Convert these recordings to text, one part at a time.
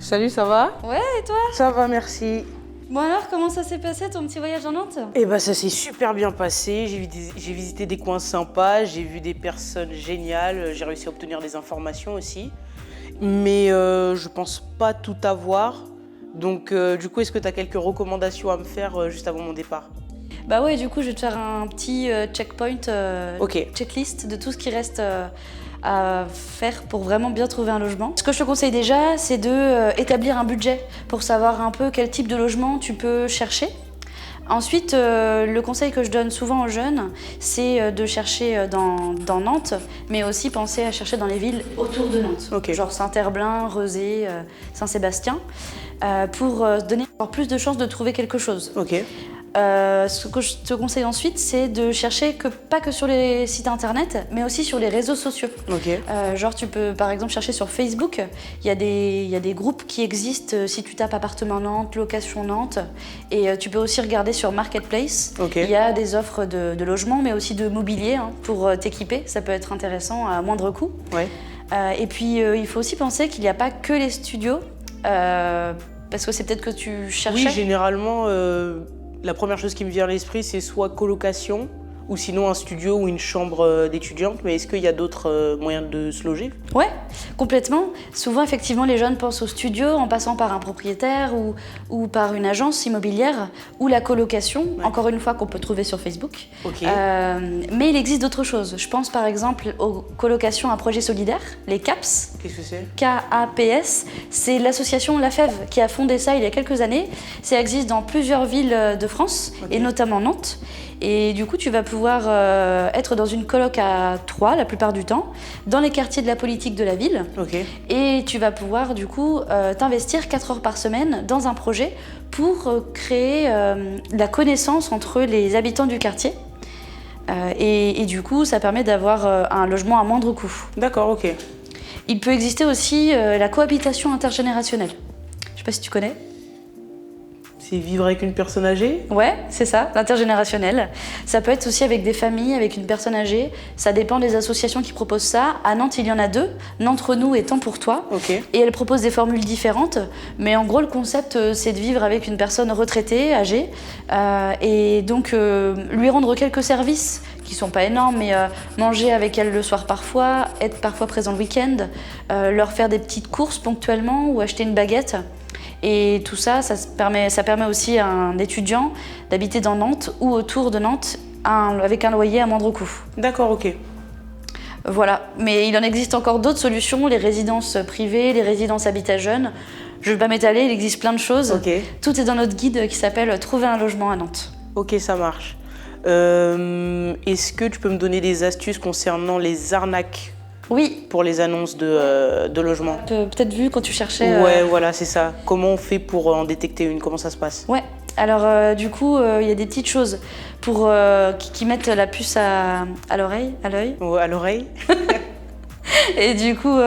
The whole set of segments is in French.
Salut, ça va? Ouais, et toi? Ça va, merci. Bon alors, comment ça s'est passé ton petit voyage en Nantes? Eh ben, ça s'est super bien passé. J'ai visité des coins sympas, j'ai vu des personnes géniales, j'ai réussi à obtenir des informations aussi. Mais je pense pas tout avoir. Donc, du coup, est-ce que tu as quelques recommandations à me faire juste avant mon départ? Bah ouais, du coup, je vais te faire un petit checkpoint, Ok. checklist de tout ce qui reste à faire pour vraiment bien trouver un logement. Ce que je te conseille déjà, c'est de établir un budget pour savoir un peu quel type de logement tu peux chercher. Ensuite, le conseil que je donne souvent aux jeunes, c'est de chercher dans Nantes, mais aussi penser à chercher dans les villes autour de Nantes, Ok. genre Saint-Herblain, Rezé, Saint-Sébastien, pour donner encore plus de chances de trouver quelque chose. Ok. Ce que je te conseille ensuite, c'est de chercher pas que sur les sites internet, mais aussi sur les réseaux sociaux. Ok. Genre tu peux par exemple chercher sur Facebook, il y a des groupes qui existent si tu tapes appartement Nantes, location Nantes, et tu peux aussi regarder sur Marketplace. Ok. Il y a des offres de logement, mais aussi de mobilier pour t'équiper, ça peut être intéressant à moindre coût. Ouais. Et puis il faut aussi penser qu'il n'y a pas que les studios, parce que c'est peut-être que tu cherchais. Oui, généralement, la première chose qui me vient à l'esprit, c'est soit colocation, ou sinon un studio ou une chambre d'étudiante. Mais est-ce qu'il y a d'autres moyens de se loger? Ouais, complètement. Souvent, effectivement, les jeunes pensent au studio en passant par un propriétaire ou par une agence immobilière ou la colocation, encore une fois, qu'on peut trouver sur Facebook. Ok. Mais il existe d'autres choses. Je pense par exemple aux colocations à projet solidaire, les CAPS. Qu'est-ce que c'est? KAPS, c'est l'association La Fève qui a fondé ça il y a quelques années. Ça existe dans plusieurs villes de France, et notamment Nantes. Et du coup, tu vas pouvoir être dans une coloc à 3 la plupart du temps, dans les quartiers de la politique de la ville. Ok. Et tu vas pouvoir du coup t'investir 4 heures par semaine dans un projet pour créer la connaissance entre les habitants du quartier. Et du coup, ça permet d'avoir un logement à moindre coût. D'accord, ok. Il peut exister aussi la cohabitation intergénérationnelle. Je sais pas si tu connais. C'est vivre avec une personne âgée? Ouais, c'est ça, l'intergénérationnel. Ça peut être aussi avec des familles, avec une personne âgée. Ça dépend des associations qui proposent ça. À Nantes, il y en a 2, Nantes Renou et Temps pour toi. Ok. Et elles proposent des formules différentes. Mais en gros, le concept, c'est de vivre avec une personne retraitée, âgée, et donc lui rendre quelques services qui sont pas énormes, mais manger avec elle le soir parfois, être parfois présent le week-end, leur faire des petites courses ponctuellement ou acheter une baguette. Et tout ça, ça permet aussi à un étudiant d'habiter dans Nantes ou autour de Nantes avec un loyer à moindre coût. D'accord, ok. Voilà, mais il en existe encore d'autres solutions, les résidences privées, les résidences habitat jeunes. Je ne vais pas m'étaler, il existe plein de choses. Ok. Tout est dans notre guide qui s'appelle « Trouver un logement à Nantes ». Ok, ça marche. Est-ce que tu peux me donner des astuces concernant les arnaques? Oui. Pour les annonces de logement? Peut-être vu quand tu cherchais... Ouais, voilà, c'est ça. Comment on fait pour en détecter une? Comment ça se passe? Ouais, alors du coup, il y a des petites choses pour qui mettent la puce à l'oreille, à l'œil. Ouais, à l'oreille. Et du coup,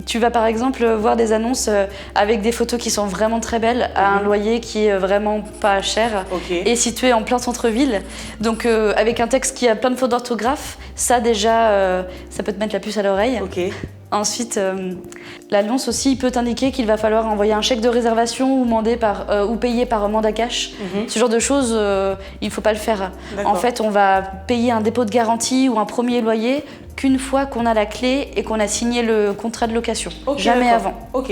tu vas par exemple voir des annonces avec des photos qui sont vraiment très belles, à un loyer qui est vraiment pas cher, et situé en plein centre-ville. Donc avec un texte qui a plein de fautes d'orthographe, ça déjà, ça peut te mettre la puce à l'oreille. Ok. Ensuite, l'annonce aussi peut t'indiquer qu'il va falloir envoyer un chèque de réservation ou payer par mandat cash. Ce genre de choses, il ne faut pas le faire. En fait, on va payer un dépôt de garantie ou un premier loyer qu'une fois qu'on a la clé et qu'on a signé le contrat de location. Jamais avant. Ok.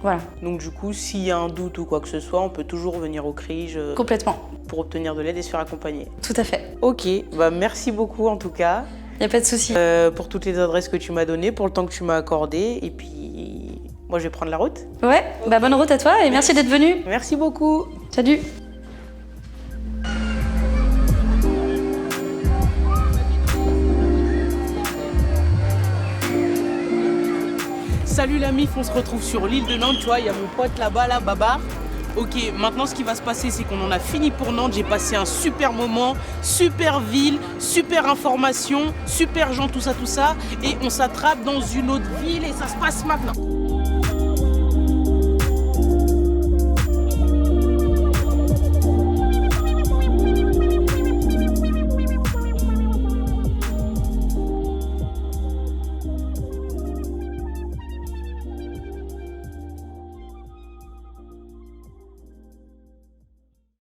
Voilà. Donc du coup, s'il y a un doute ou quoi que ce soit, on peut toujours venir au CRIJ Complètement. Pour obtenir de l'aide et se faire accompagner. Tout à fait. Ok, bah merci beaucoup en tout cas. Il n'y a pas de souci. Pour toutes les adresses que tu m'as données, pour le temps que tu m'as accordé. Et puis, moi, je vais prendre la route. Ouais, bah bonne route à toi et merci d'être venu. Merci beaucoup. Salut. Salut la mif, on se retrouve sur l'île de Nantes, tu vois, il y a mon pote là-bas, là, Babar. Ok, maintenant ce qui va se passer, c'est qu'on en a fini pour Nantes. J'ai passé un super moment, super ville, super information, super gens, tout ça. Et on s'attrape dans une autre ville et ça se passe maintenant.